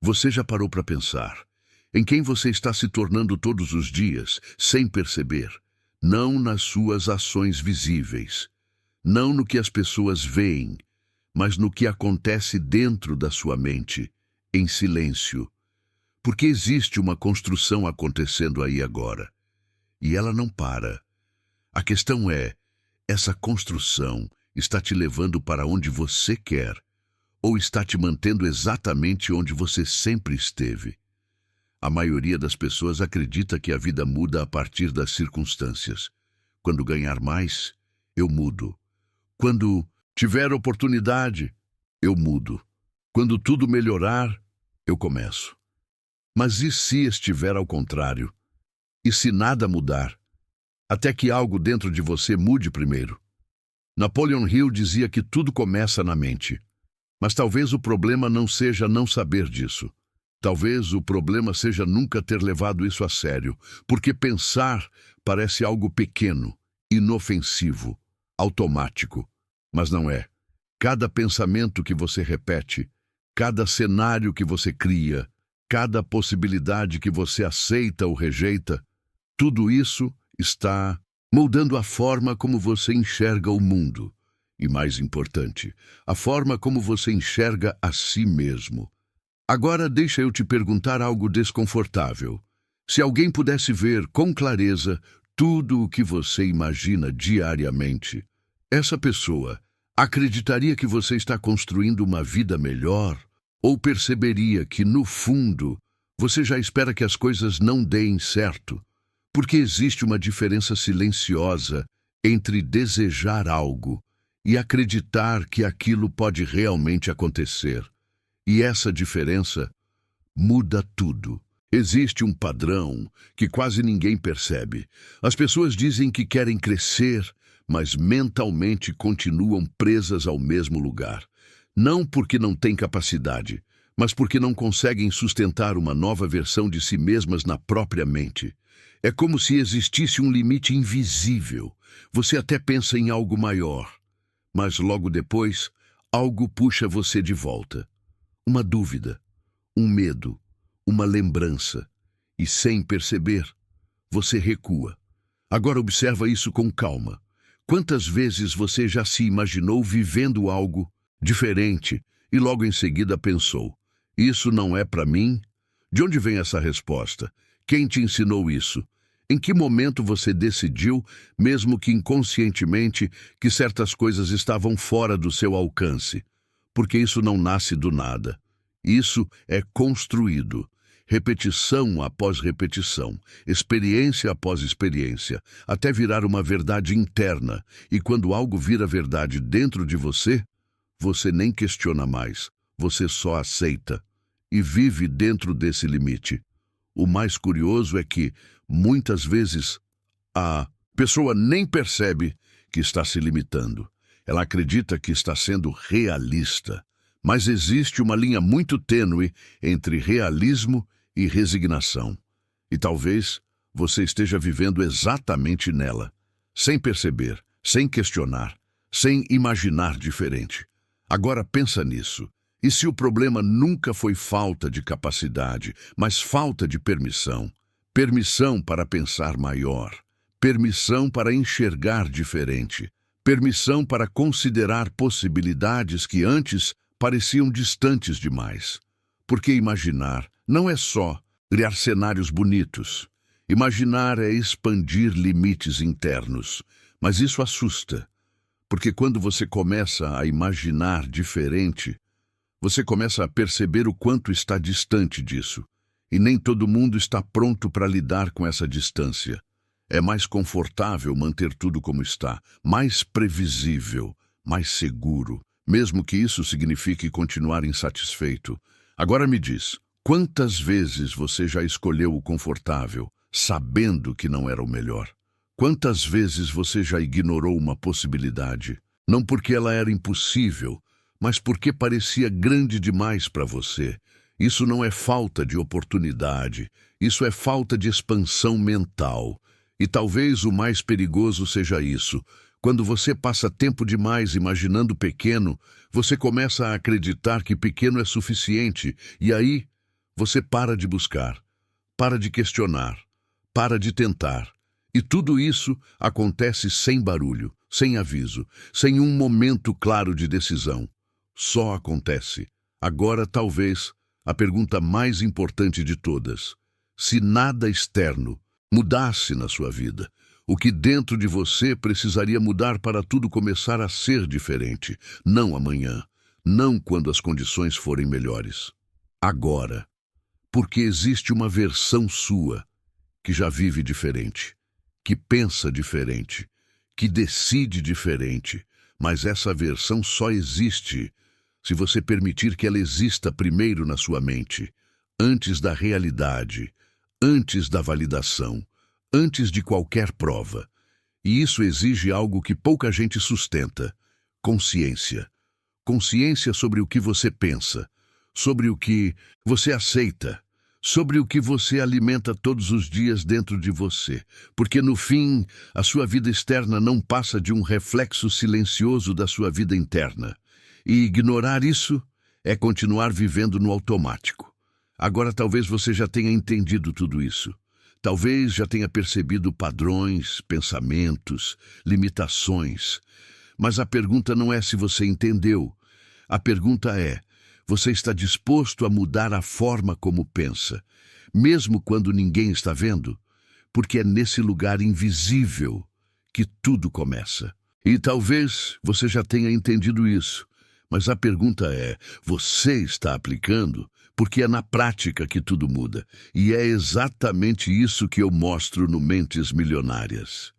Você já parou para pensar em quem você está se tornando todos os dias, sem perceber? Não nas suas ações visíveis, não no que as pessoas veem, mas no que acontece dentro da sua mente, em silêncio. Porque existe uma construção acontecendo aí agora, e ela não para. A questão é, essa construção está te levando para onde você quer, ou está te mantendo exatamente onde você sempre esteve? A maioria das pessoas acredita que a vida muda a partir das circunstâncias. Quando ganhar mais, eu mudo. Quando tiver oportunidade, eu mudo. Quando tudo melhorar, eu começo. Mas e se estiver ao contrário? E se nada mudar? Até que algo dentro de você mude primeiro. Napoleon Hill dizia que tudo começa na mente. Mas talvez o problema não seja não saber disso. Talvez o problema seja nunca ter levado isso a sério, porque pensar parece algo pequeno, inofensivo, automático. Mas não é. Cada pensamento que você repete, cada cenário que você cria, cada possibilidade que você aceita ou rejeita, tudo isso está moldando a forma como você enxerga o mundo. E mais importante, a forma como você enxerga a si mesmo. Agora deixa eu te perguntar algo desconfortável. Se alguém pudesse ver com clareza tudo o que você imagina diariamente, essa pessoa acreditaria que você está construindo uma vida melhor? Ou perceberia que, no fundo, você já espera que as coisas não deem certo? Porque existe uma diferença silenciosa entre desejar algo e acreditar que aquilo pode realmente acontecer. E essa diferença muda tudo. Existe um padrão que quase ninguém percebe. As pessoas dizem que querem crescer, mas mentalmente continuam presas ao mesmo lugar. Não porque não têm capacidade, mas porque não conseguem sustentar uma nova versão de si mesmas na própria mente. É como se existisse um limite invisível. Você até pensa em algo maior, mas logo depois, algo puxa você de volta. Uma dúvida, um medo, uma lembrança. E sem perceber, você recua. Agora observa isso com calma. Quantas vezes você já se imaginou vivendo algo diferente e logo em seguida pensou: isso não é para mim? De onde vem essa resposta? Quem te ensinou isso? Em que momento você decidiu, mesmo que inconscientemente, que certas coisas estavam fora do seu alcance? Porque isso não nasce do nada. Isso é construído. Repetição após repetição, experiência após experiência, até virar uma verdade interna. E quando algo vira verdade dentro de você, você nem questiona mais, você só aceita e vive dentro desse limite. O mais curioso é que, muitas vezes, a pessoa nem percebe que está se limitando. Ela acredita que está sendo realista. Mas existe uma linha muito tênue entre realismo e resignação. E talvez você esteja vivendo exatamente nela, sem perceber, sem questionar, sem imaginar diferente. Agora pensa nisso. E se o problema nunca foi falta de capacidade, mas falta de permissão? Permissão para pensar maior, permissão para enxergar diferente, permissão para considerar possibilidades que antes pareciam distantes demais. Porque imaginar não é só criar cenários bonitos. Imaginar é expandir limites internos. Mas isso assusta, porque quando você começa a imaginar diferente, você começa a perceber o quanto está distante disso. E nem todo mundo está pronto para lidar com essa distância. É mais confortável manter tudo como está, mais previsível, mais seguro, mesmo que isso signifique continuar insatisfeito. Agora me diz, quantas vezes você já escolheu o confortável, sabendo que não era o melhor? Quantas vezes você já ignorou uma possibilidade, não porque ela era impossível, mas porque parecia grande demais para você? Isso não é falta de oportunidade, isso é falta de expansão mental. E talvez o mais perigoso seja isso. Quando você passa tempo demais imaginando pequeno, você começa a acreditar que pequeno é suficiente, e aí você para de buscar, para de questionar, para de tentar. E tudo isso acontece sem barulho, sem aviso, sem um momento claro de decisão. Só acontece. Agora, talvez, a pergunta mais importante de todas: se nada externo mudasse na sua vida, o que dentro de você precisaria mudar para tudo começar a ser diferente? Não amanhã, não quando as condições forem melhores. Agora, porque existe uma versão sua que já vive diferente, que pensa diferente, que decide diferente, mas essa versão só existe se você permitir que ela exista primeiro na sua mente, antes da realidade, antes da validação, antes de qualquer prova. E isso exige algo que pouca gente sustenta: consciência. Consciência sobre o que você pensa, sobre o que você aceita, sobre o que você alimenta todos os dias dentro de você. Porque, no fim, a sua vida externa não passa de um reflexo silencioso da sua vida interna. E ignorar isso é continuar vivendo no automático. Agora, talvez você já tenha entendido tudo isso. Talvez já tenha percebido padrões, pensamentos, limitações. Mas a pergunta não é se você entendeu. A pergunta é: você está disposto a mudar a forma como pensa, mesmo quando ninguém está vendo? Porque é nesse lugar invisível que tudo começa. E talvez você já tenha entendido isso, mas a pergunta é: você está aplicando? Porque é na prática que tudo muda. E é exatamente isso que eu mostro no Mentes Milionárias.